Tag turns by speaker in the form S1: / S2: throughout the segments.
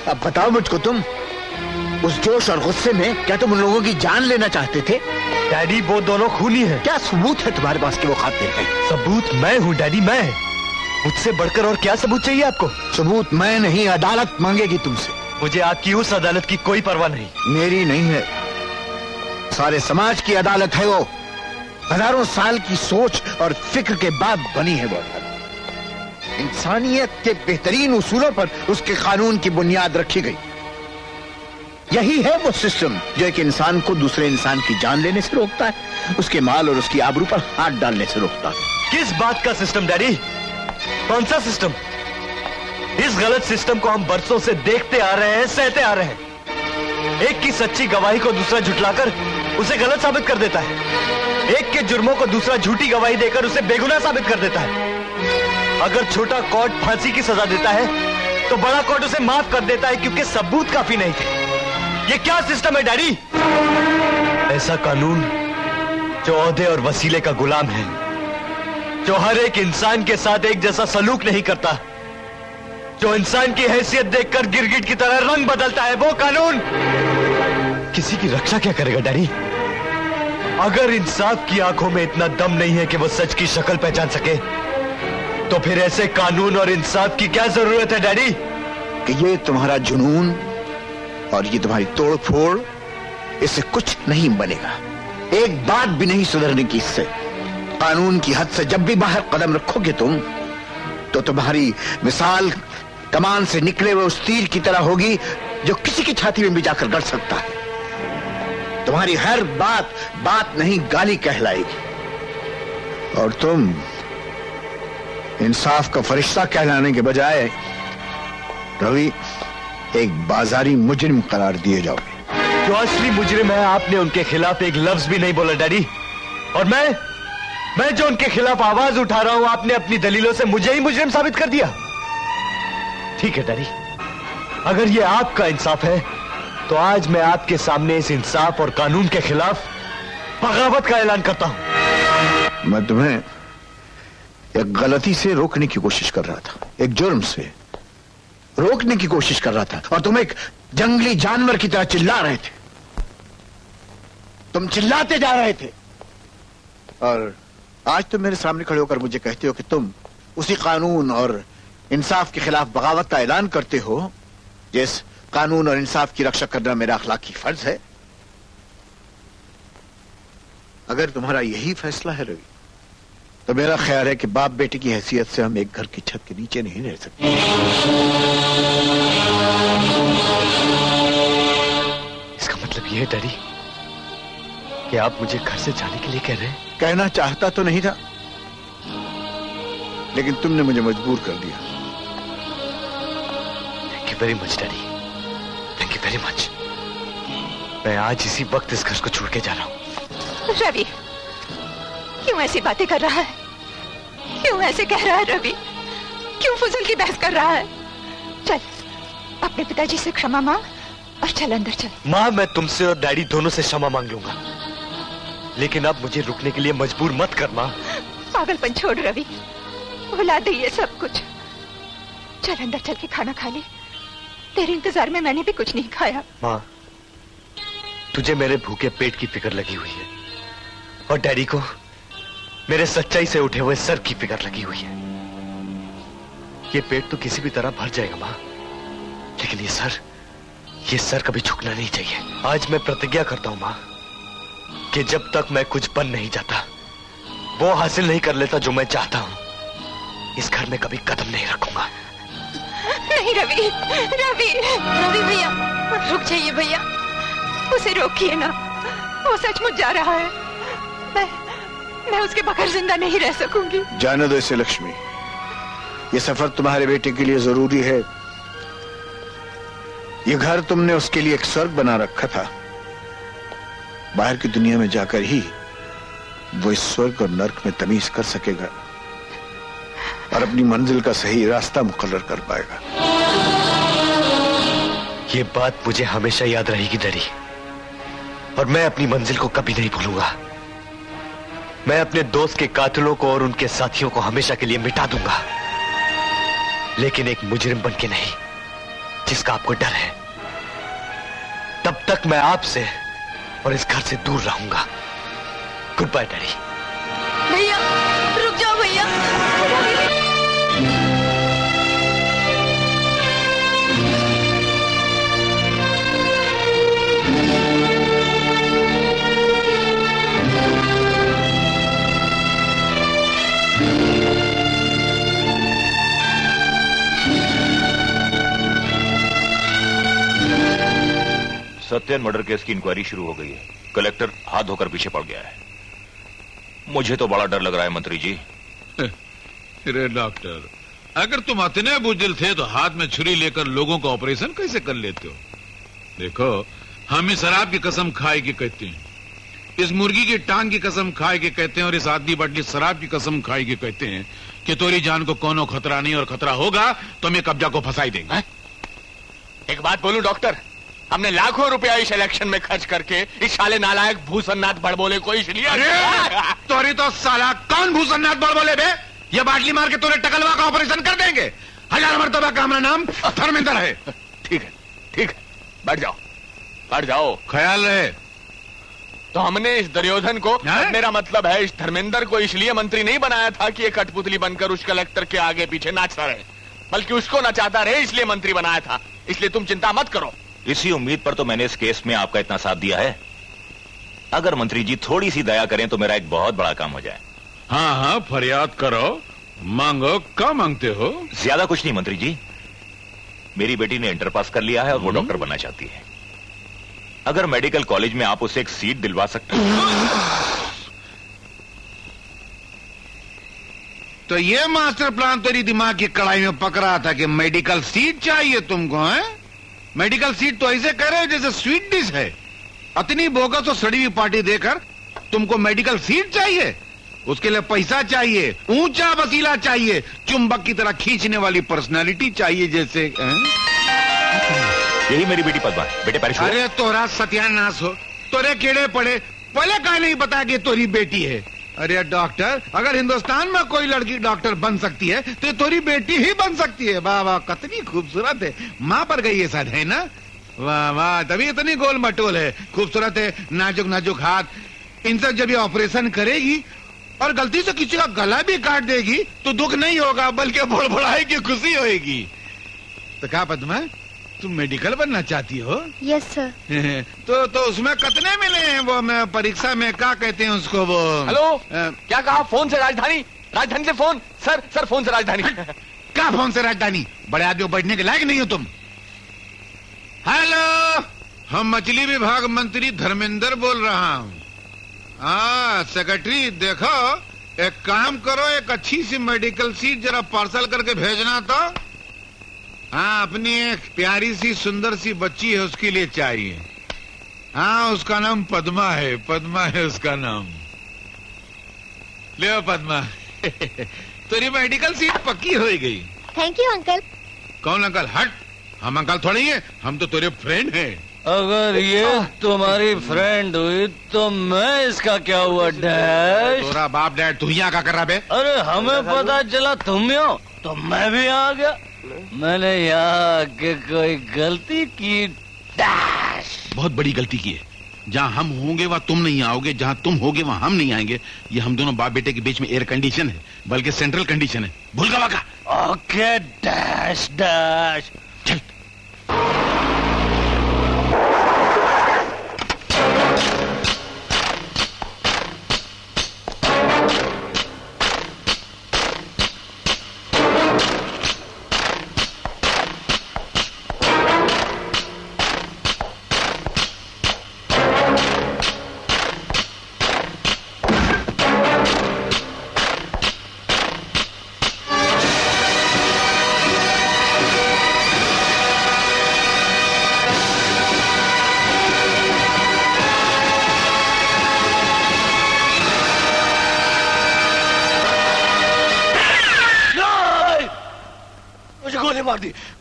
S1: अब बताओ मुझको, तुम उस जोश और गुस्से में क्या तुम उन लोगों की जान लेना चाहते थे?
S2: डैडी वो दोनों खूनी हैं।
S1: क्या सबूत है तुम्हारे पास कि वो कातिल हैं?
S2: सबूत मैं हूँ डैडी, मैं। मुझसे बढ़कर और क्या सबूत चाहिए आपको?
S1: सबूत मैं नहीं, अदालत मांगेगी तुमसे।
S2: मुझे आपकी उस अदालत की कोई परवाह नहीं।
S1: मेरी नहीं है, सारे समाज की अदालत है वो। हजारों साल की सोच और फिक्र के बाद बनी है वो अदालत। इंसानियत के बेहतरीन उसूलों पर उसके कानून की बुनियाद रखी गई। यही है वो सिस्टम जो एक इंसान को दूसरे इंसान की जान लेने से रोकता है, उसके माल और उसकी आबरू पर हाथ डालने से रोकता है।
S2: किस बात का सिस्टम डैडी? कौन सा सिस्टम? इस गलत सिस्टम को हम बरसों से देखते आ रहे हैं, सहते आ रहे हैं। एक की सच्ची गवाही को दूसरा झुठलाकर उसे गलत साबित कर देता है। एक के जुर्मों को दूसरा झूठी गवाही देकर उसे बेगुनाह साबित कर देता है। अगर छोटा कोर्ट फांसी की सजा देता है तो बड़ा कोर्ट उसे माफ कर देता है क्योंकि सबूत काफी नहीं थे। ये क्या सिस्टम है डैडी? ऐसा कानून जो ओहदे और वसीले का गुलाम है, जो हर एक इंसान के साथ एक जैसा सलूक नहीं करता, जो इंसान की हैसियत देखकर गिरगिट की तरह रंग बदलता है, वो कानून किसी की रक्षा क्या करेगा डैडी? अगर इंसाफ की आंखों में इतना दम नहीं है कि वो सच की शक्ल पहचान सके, तो फिर ऐसे कानून और इंसाफ की क्या जरूरत है डैडी?
S1: कि ये तुम्हारा जुनून और ये तुम्हारी तोड़ फोड़, इससे कुछ नहीं बनेगा। एक बात भी नहीं सुधरने की इससे। कानून की हद से जब भी बाहर कदम रखोगे तुम, तो तुम्हारी मिसाल कमान से निकले हुए उस तीर की तरह होगी जो किसी की छाती में भी जाकर गड़ सकता है। तुम्हारी हर बात बात नहीं गाली कहलाएगी और तुम इंसाफ का फरिश्ता कहलाने के बजाय रवि एक बाजारी मुजरिम करार दिए जाओगे।
S2: जो असली मुजरिम है, आपने उनके खिलाफ एक लफ्ज भी नहीं बोला डैडी। और मैं जो उनके खिलाफ आवाज उठा रहा हूं, आपने अपनी दलीलों से मुझे ही मुजरिम साबित कर दिया। ठीक है डैडी, अगर ये आपका इंसाफ है तो आज मैं आपके सामने इस इंसाफ और कानून के खिलाफ बगावत का ऐलान करता हूं।
S1: मैं तुम्हें एक गलती से रोकने की कोशिश कर रहा था, एक जुर्म से रोकने की कोशिश कर रहा था, और तुम एक जंगली जानवर की तरह चिल्ला रहे थे। तुम चिल्लाते जा रहे थे और आज तुम मेरे सामने खड़े होकर मुझे कहते हो कि तुम उसी कानून और इंसाफ के खिलाफ बगावत का ऐलान करते हो जिस कानून और इंसाफ की रक्षा करना मेरा अखलाकी फर्ज है। अगर तुम्हारा यही फैसला है रवि, तो मेरा ख्याल है कि बाप बेटे की हैसियत से हम एक घर की छत के नीचे नहीं रह सकते।
S2: इसका मतलब यह है डैडी कि आप मुझे घर से जाने के लिए कह रहे हैं?
S1: कहना चाहता तो नहीं था, लेकिन तुमने मुझे मजबूर कर दिया।
S2: Thank you very much daddy, thank you very much. मैं आज इसी वक्त इस घर को छोड़ के जा रहा हूं।
S3: रवि, क्यों ऐसी बातें कर रहा है? क्यों ऐसे कह रहा है रवि? क्यों फुजूल की बहस कर रहा है? चल अपने पिताजी से क्षमा मांग और चल अंदर चल।
S2: माँ, मैं तुमसे और डैडी दोनों से क्षमा मांग लूंगा, लेकिन अब मुझे रुकने के लिए मजबूर मत कर माँ।
S3: पागलपन छोड़ रवि, भुला दे ये सब कुछ। चल अंदर चल के खाना खा ले। तेरे इंतजार में मैंने भी कुछ नहीं खाया।
S2: माँ, तुझे मेरे भूखे पेट की फिक्र लगी हुई है और डैडी को मेरे सच्चाई से उठे हुए सर की फिक्र लगी हुई है। ये पेट तो किसी भी तरह भर जाएगा माँ, लेकिन ये सर कभी झुकना नहीं चाहिए। आज मैं प्रतिज्ञा करता हूँ माँ कि जब तक मैं कुछ बन नहीं जाता, वो हासिल नहीं कर लेता जो मैं चाहता हूँ, इस घर में कभी कदम नहीं रखूंगा।
S3: नहीं रवि, रवि, रवि भैया रुक जाइए भैया, उसे रोकिए ना, वो सचमुच जा रहा है। मैं उसके बगैर जिंदा नहीं रह सकूंगी।
S1: जाने दो इसे लक्ष्मी, ये सफर तुम्हारे बेटे के लिए जरूरी है। ये घर तुमने उसके लिए एक स्वर्ग बना रखा था, बाहर की दुनिया में जाकर ही वो इस स्वर्ग और नर्क में तमीज कर सकेगा और अपनी मंजिल का सही रास्ता मुकर्रर कर पाएगा।
S2: ये बात मुझे हमेशा याद रहेगी डैडी, और मैं अपनी मंजिल को कभी नहीं भूलूंगा। मैं अपने दोस्त के कातिलों को और उनके साथियों को हमेशा के लिए मिटा दूंगा, लेकिन एक मुजरिम बन के नहीं, जिसका आपको डर है, तब तक मैं आपसे और इस घर से दूर रहूंगा। Good bye daddy.
S3: भैया रुक जाओ भैया।
S4: सत्यन मर्डर केस की इंक्वायरी शुरू हो गई है। कलेक्टर हाथ धोकर पीछे पड़ गया है। मुझे तो बड़ा डर लग रहा है मंत्री जी।
S5: अरे डॉक्टर, अगर तुम इतने बुजुर्ग थे तो हाथ में छुरी लेकर लोगों का ऑपरेशन कैसे कर लेते हो? देखो, हम इस शराब की कसम खाए के कहते हैं, इस मुर्गी की टांग की कसम खाए के कहते हैं, और इस आदमी बाटली शराब की कसम खाए के कहते हैं कि तोरी जान को कोनो खतरा नहीं, और खतरा होगा तो हमें कब्जा को फंसाई देंगे।
S6: एक बात बोलूं डॉक्टर, हमने लाखों रुपया इस इलेक्शन में खर्च करके इस साले नालायक भूसन्नाथ बड़बोले को इसलिए।
S5: अरे तोरी तो साला कौन भूसन्नाथ बड़बोले बे? ये बाटली मार के तोरे टकलवा का ऑपरेशन कर देंगे। 1000 मर्तबा का हमारा नाम धर्मेंद्र है।
S6: ठीक है, ठीक है, बैठ जाओ, बैठ जाओ।
S5: ख्याल रहे।
S6: तो हमने इस दुर्योधन को, मेरा मतलब है इस धर्मेंद्र को, इसलिए मंत्री नहीं बनाया था कि ये कठपुतली बनकर उस कलेक्टर के आगे पीछे नाचता रहे, बल्कि उसको नचाता रहे, इसलिए मंत्री बनाया था। इसलिए तुम चिंता मत करो।
S4: इसी उम्मीद पर तो मैंने इस केस में आपका इतना साथ दिया है। अगर मंत्री जी थोड़ी सी दया करें तो मेरा एक बहुत बड़ा काम हो जाए।
S5: हाँ हाँ, फरियाद करो, मांगो। क्या मांगते हो?
S4: ज्यादा कुछ नहीं मंत्री जी, मेरी बेटी ने इंटर पास कर लिया है और वो डॉक्टर बनना चाहती है। अगर मेडिकल कॉलेज में आप उसे एक सीट दिलवा सकते
S5: तो ये मास्टर प्लान तेरी दिमाग की कड़ाई में पक रहा था कि मेडिकल सीट चाहिए तुमको, है? मेडिकल सीट तो ऐसे कह रहे हो जैसे स्वीट डिश है। इतनी बोगस और सड़ी हुई पार्टी देकर तुमको मेडिकल सीट चाहिए? उसके लिए पैसा चाहिए, ऊंचा वसीला चाहिए, चुंबक की तरह खींचने वाली पर्सनालिटी चाहिए जैसे।
S4: यही मेरी बेटी पद्मा है। बेटे पैरिश।
S5: अरे तोरा सत्यानाश हो, तोरे कीड़े पड़े, पहले कहा नहीं बता कि तोरी बेटी है। अरे डॉक्टर, अगर हिंदुस्तान में कोई लड़की डॉक्टर बन सकती है तो तोरी बेटी ही बन सकती है। वाह वाह, कितनी खूबसूरत है। माँ पर गई है शायद, है ना? वाह वाह, तभी इतनी गोल मटोल है, खूबसूरत है, नाजुक नाजुक हाथ। इनसे जब ये ऑपरेशन करेगी और गलती से किसी का गला भी काट देगी तो दुख नहीं होगा, बल्कि भड़बड़ाएगी, खुशी होगी। तो क्या पद्मा, तुम मेडिकल बनना चाहती हो?
S7: Yes sir.
S5: तो उसमें कितने मिले हैं वो? मैं परीक्षा में क्या कहते हैं उसको वो?
S6: हेलो, क्या कहा? फोन से राजधानी, राजधानी से फोन। सर फोन से राजधानी।
S5: क्या फोन से राजधानी? बड़े आदमी बैठने के लायक नहीं हो तुम। हेलो, हम मछली विभाग मंत्री धर्मेंद्र बोल रहा हूँ। हाँ सेक्रेटरी, देखो एक काम करो, एक अच्छी सी मेडिकल सीट जरा पार्सल करके भेजना तो। हाँ, अपनी एक प्यारी सी सुंदर सी बच्ची है, उसके लिए चाहिए। हाँ, उसका नाम पद्मा है, पद्मा है उसका नाम। ले पद्मा, तेरी मेडिकल सीट पक्की हो गई।
S7: Thank you uncle.
S5: कौन अंकल? हट, हम अंकल थोड़ी है, हम तो तेरे फ्रेंड हैं।
S2: अगर ये तुम्हारी फ्रेंड हुई तो मैं इसका क्या हुआ डैश?
S5: तोरा बाप डैड, तू यहाँ क्या कर रहा बे?
S2: अरे हमें पता चला तुम हो तो मैं भी आ गया। मैंने यहाँ के कोई गलती की डैश।
S5: बहुत बड़ी गलती की है। जहाँ हम होंगे वहाँ तुम नहीं आओगे, जहाँ तुम होगे वहाँ हम नहीं आएंगे। ये हम दोनों बाप बेटे के बीच में एयर कंडीशन है, बल्कि सेंट्रल कंडीशन है। भूल गवा का?
S2: Okay dash dash.
S5: चल।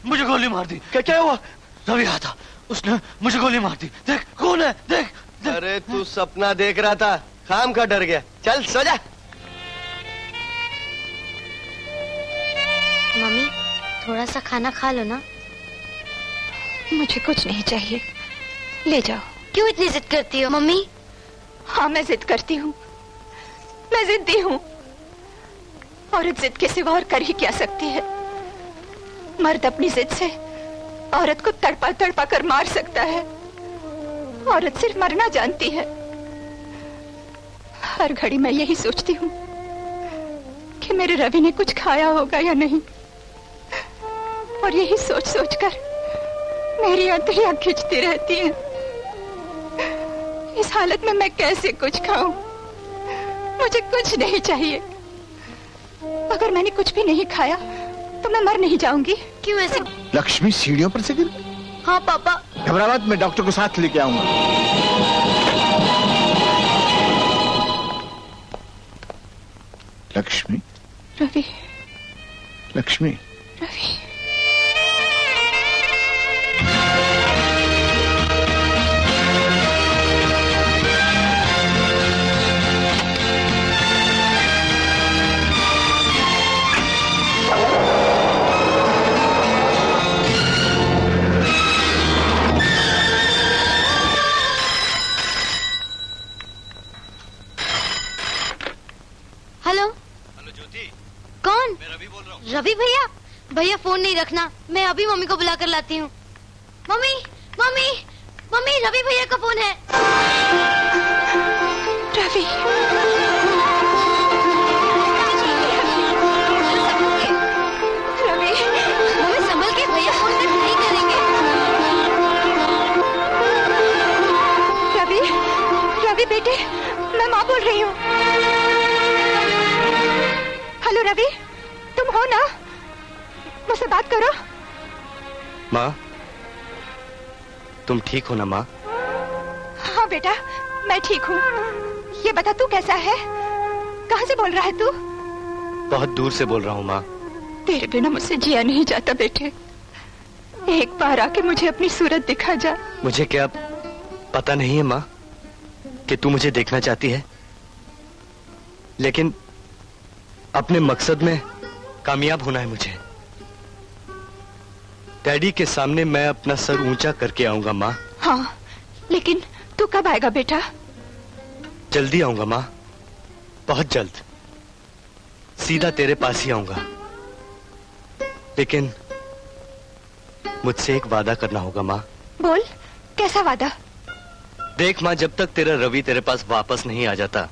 S2: मुझे गोली मार दी। क्या हुआ? रवि आया था, उसने मुझे गोली मार दी। देख कौन है, देख।
S8: अरे तू सपना देख रहा था, खाम का डर गया। चल सो जा।
S7: मम्मी थोड़ा सा खाना खा लो ना।
S3: मुझे कुछ नहीं चाहिए, ले जाओ।
S7: क्यों इतनी जिद करती हो मम्मी?
S3: हाँ, मैं जिद करती हूँ, मैं जिद्दी हूँ। औरत जिद के सिवा और कर ही क्या सकती है? मर्द अपनी जिद से औरत को तड़पा तड़पा कर मार सकता है, औरत सिर्फ मरना जानती है। हर घड़ी मैं यही सोचती हूँ कि मेरे रवि ने कुछ खाया होगा या नहीं, और यही सोच सोच कर मेरी अंतड़ियां खिंचती रहती हैं। इस हालत में मैं कैसे कुछ खाऊं? मुझे कुछ नहीं चाहिए। अगर मैंने कुछ भी नहीं खाया तो मैं मर नहीं जाऊंगी।
S7: क्यों ऐसे?
S1: लक्ष्मी सीढ़ियों पर से गिर?
S7: हाँ पापा।
S1: घबरा मत, मैं डॉक्टर को साथ लेके आऊंगा। लक्ष्मी।
S3: रवि।
S1: लक्ष्मी।
S3: रवि।
S7: रवि भैया, भैया फोन नहीं रखना, मैं अभी मम्मी को बुला कर लाती हूँ। मम्मी मम्मी मम्मी, रवि भैया का फोन है।
S3: रवि। रवि,
S7: मम्मी संभल के, भैया फोन कट नहीं करेंगे।
S3: रवि, रवि बेटे, मैं माँ बोल रही हूँ। हेलो रवि, तुम हो ना? मुझसे बात करो।
S2: माँ, तुम ठीक हो ना माँ?
S3: हाँ बेटा, मैं ठीक हूँ। ये बता तू कैसा है? कहाँ से बोल रहा है तू?
S2: बहुत दूर से बोल रहा हूँ माँ।
S3: तेरे बिना मुझसे जिया नहीं जाता बेटे। एक बार आके मुझे अपनी सूरत दिखा जा।
S2: मुझे क्या पता नहीं है माँ कि तू मुझे देखना चाहती है, लेकिन अपने मकसद में कामयाब होना है मुझे। डैडी के सामने मैं अपना सर ऊंचा करके आऊंगा माँ।
S3: हाँ, लेकिन तू कब आएगा बेटा?
S2: जल्दी आऊंगा माँ, बहुत जल्द। सीधा तेरे पास ही आऊंगा, लेकिन मुझसे एक वादा करना होगा माँ।
S3: बोल, कैसा वादा?
S2: देख माँ, जब तक तेरा रवि तेरे पास वापस नहीं आ जाता,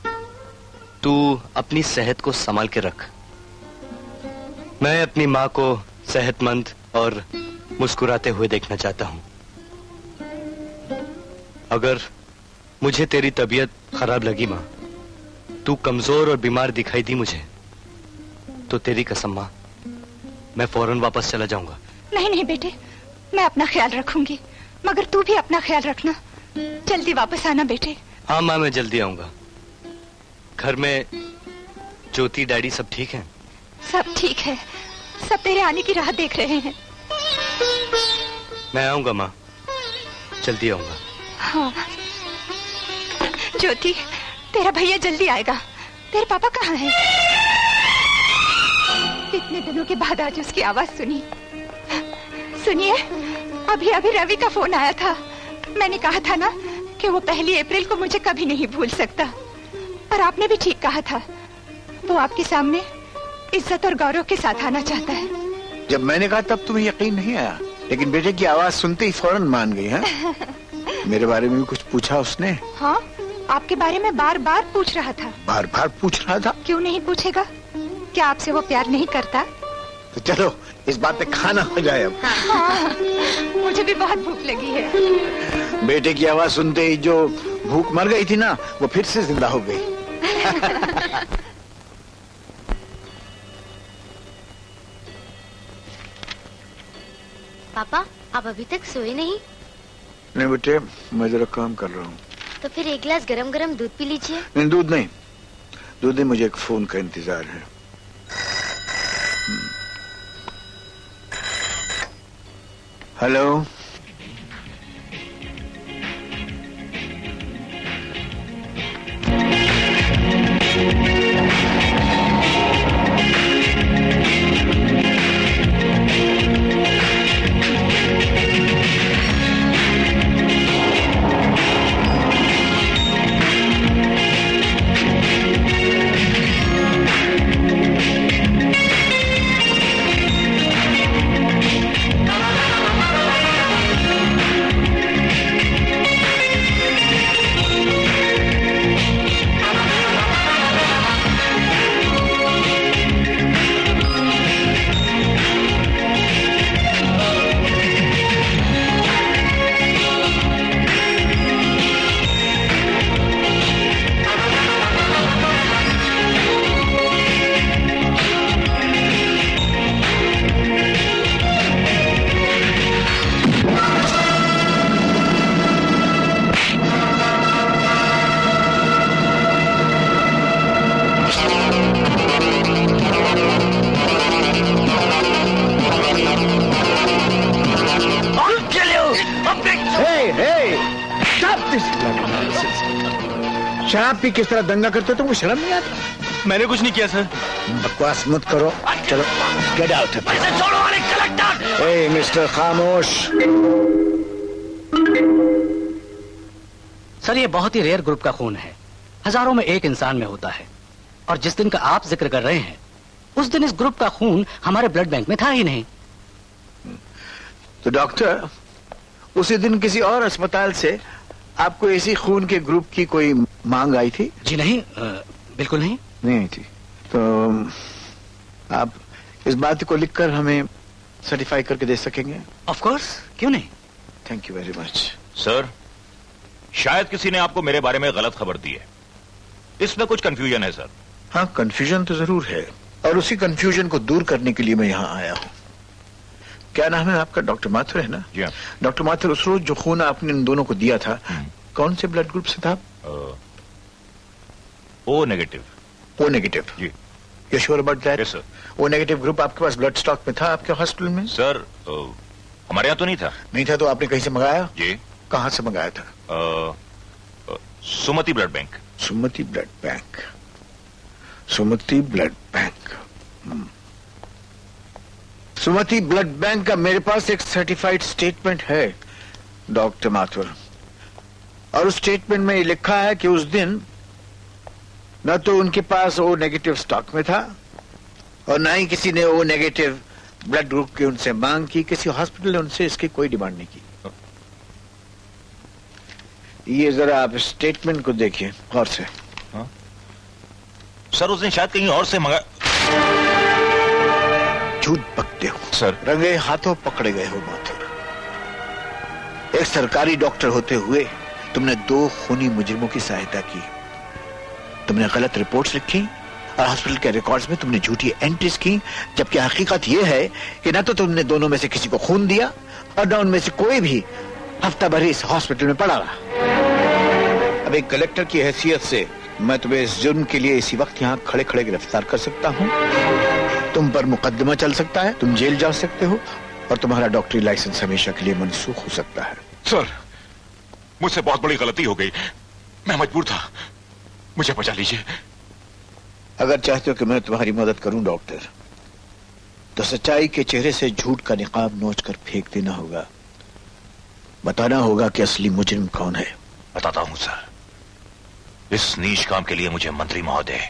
S2: तू अपनी सेहत को संभाल के रख। मैं अपनी माँ को सेहतमंद और मुस्कुराते हुए देखना चाहता हूँ। अगर मुझे तेरी तबीयत खराब लगी माँ, तू कमजोर और बीमार दिखाई दी मुझे, तो तेरी कसम माँ, मैं फौरन वापस चला जाऊंगा।
S3: नहीं नहीं बेटे, मैं अपना ख्याल रखूंगी, मगर तू भी अपना ख्याल रखना। जल्दी वापस आना बेटे।
S2: हाँ माँ, मैं जल्दी आऊंगा। घर में ज्योति, डैडी सब ठीक हैं?
S3: सब ठीक है, सब तेरे आने की राह देख रहे हैं।
S2: मैं आऊंगा माँ, जल्दी आऊंगा।
S3: हाँ ज्योति, तेरा भैया जल्दी आएगा। तेरे पापा कहाँ हैं? इतने दिनों के बाद आज उसकी आवाज सुनी। सुनिए, अभी अभी रवि का फोन आया था। मैंने कहा था ना कि वो 1 अप्रैल को मुझे कभी नहीं भूल सकता, और आपने भी ठीक कहा था। वो आपके सामने इज्जत और गौरव के साथ आना चाहता है।
S1: जब मैंने कहा तब तुम्हें यकीन नहीं आया, लेकिन बेटे की आवाज सुनते ही फौरन मान गई है। मेरे बारे में भी कुछ पूछा उसने?
S3: हाँ, आपके बारे में बार बार पूछ रहा था।
S1: बार बार पूछ रहा था?
S3: क्यों नहीं पूछेगा? क्या आपसे वो प्यार नहीं करता?
S1: तो चलो इस बात पे खाना हो जाए अब।
S3: हाँ, मुझे भी बहुत भूख लगी है।
S1: बेटे की आवाज सुनते ही जो भूख मर गई थी ना, वो फिर से जिंदा हो गई।
S7: पापा, आप अभी तक सोए नहीं?
S1: नहीं बेटे, मैं जरा काम कर रहा हूँ।
S7: तो फिर एक गिलास गरम गरम दूध पी लीजिए।
S1: नहीं, दूध नहीं, दूध नहीं, मुझे एक फोन का इंतजार है। हेलो। दिस शराब पी किस तरह दंगा करते हो तुमको शर्म नहीं आता?
S2: मैंने कुछ नहीं किया सर।
S1: बकवास मत करो, चलो गेट आउट। ए मिस्टर खामोश।
S9: सर ये बहुत ही रेयर ग्रुप का खून है, हजारों में एक इंसान में होता है, और जिस दिन का आप जिक्र कर रहे हैं उस दिन इस ग्रुप का खून हमारे ब्लड बैंक में था ही नहीं।
S1: तो डॉक्टर, उसी दिन किसी और अस्पताल से आपको इसी खून के ग्रुप की कोई मांग आई थी?
S9: जी नहीं, बिल्कुल नहीं।
S1: नहीं आई थी। तो आप इस बात को लिखकर हमें सर्टिफाई करके दे सकेंगे?
S9: ऑफ कोर्स, क्यों नहीं।
S1: Thank you very much.
S4: Sir, शायद किसी ने आपको मेरे बारे में गलत खबर दी है, इसमें कुछ कंफ्यूजन है सर।
S1: हाँ, कंफ्यूजन तो जरूर है, और उसी कंफ्यूजन को दूर करने के लिए मैं यहाँ आया हूँ। क्या नाम है आपका? डॉक्टर माथुर है ना?
S4: जी हाँ।
S1: डॉक्टर माथुर, उस रोज जो खून आपने इन दोनों को दिया था, कौन से ब्लड ग्रुप से था?
S4: O negative.
S1: O negative?
S4: जी।
S1: You sure about that?
S4: Yes sir.
S1: O negative group आपके पास ब्लड स्टॉक में था आपके हॉस्पिटल में?
S4: सर, हमारे यहाँ तो नहीं था।
S1: नहीं था तो आपने कहीं से मंगाया?
S4: जी।
S1: कहाँ से मंगाया था?
S4: सुमति ब्लड बैंक।
S1: सुमति ब्लड बैंक। सुमति ब्लड बैंक। सुमति ब्लड बैंक का मेरे पास एक सर्टिफाइड स्टेटमेंट है डॉक्टर माथुर, और उस स्टेटमेंट में ये लिखा है कि उस दिन न तो उनके पास ओ नेगेटिव स्टॉक में था, और न ही किसी ने ओ नेगेटिव ब्लड ग्रुप की उनसे मांग की। किसी हॉस्पिटल ने उनसे इसकी कोई डिमांड नहीं की। ये जरा आप स्टेटमेंट को देखिए गौर से।
S4: हाँ? सर, उस दिन शायद कहीं और से मंगा।
S1: झूठ बकते हो
S4: सर।
S1: रंगे हाथों पकड़े गए हो माथुर। एक सरकारी डॉक्टर होते हुए तुमने 2 खूनी मुजरिमों की सहायता की। तुमने गलत रिपोर्ट्स लिखी और हॉस्पिटल के रिकॉर्ड्स में तुमने झूठी एंट्रीज की, जबकि हकीकत यह है कि न तो तुमने दोनों में से किसी को खून दिया, और न उनमें से कोई भी हफ्ता भर इस हॉस्पिटल में पड़ा रहा। अब एक कलेक्टर की हैसियत से मैं तुम्हें इस जुर्म के लिए इसी वक्त यहाँ खड़े खड़े गिरफ्तार कर सकता हूँ। तुम पर मुकदमा चल सकता है, तुम जेल जा सकते हो, और तुम्हारा डॉक्टरी लाइसेंस हमेशा के लिए मनसूख हो सकता है।
S4: सर, मुझसे बहुत बड़ी गलती हो गई, मैं मजबूर था, मुझे बचा लीजिए।
S1: अगर चाहते हो कि मैं तुम्हारी मदद करूं डॉक्टर, तो सच्चाई के चेहरे से झूठ का निकाब नोच कर फेंक देना होगा। बताना होगा कि असली मुजरिम कौन है।
S4: बताता हूं सर। इस नीच काम के लिए मुझे मंत्री महोदय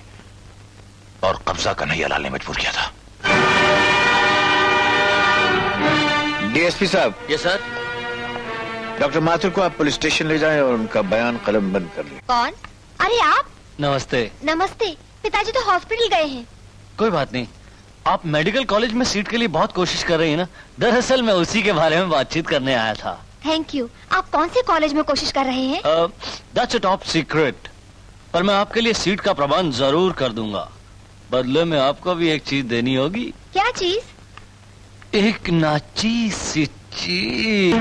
S4: और कब्जा कन्हैयालाल ने मजबूर किया था।
S1: डीएसपी साहब।
S9: Yes sir.
S1: डॉक्टर माथुर को आप पुलिस स्टेशन ले जाएं और उनका बयान कलम बंद कर लें।
S7: कौन? अरे आप।
S9: नमस्ते।
S7: नमस्ते। पिताजी तो हॉस्पिटल गए हैं।
S9: कोई बात नहीं, आप मेडिकल कॉलेज में सीट के लिए बहुत कोशिश कर रही हैं ना। दरअसल मैं उसी के बारे में बातचीत करने आया था।
S7: Thank you. आप कौन से कॉलेज में कोशिश कर रहे हैं?
S9: दैट्स अ टॉप सीक्रेट, पर मैं आपके लिए सीट का प्रबंध जरूर कर दूंगा। बदले में आपको भी एक चीज देनी होगी।
S7: क्या चीज?
S9: एक नाची सी चीज।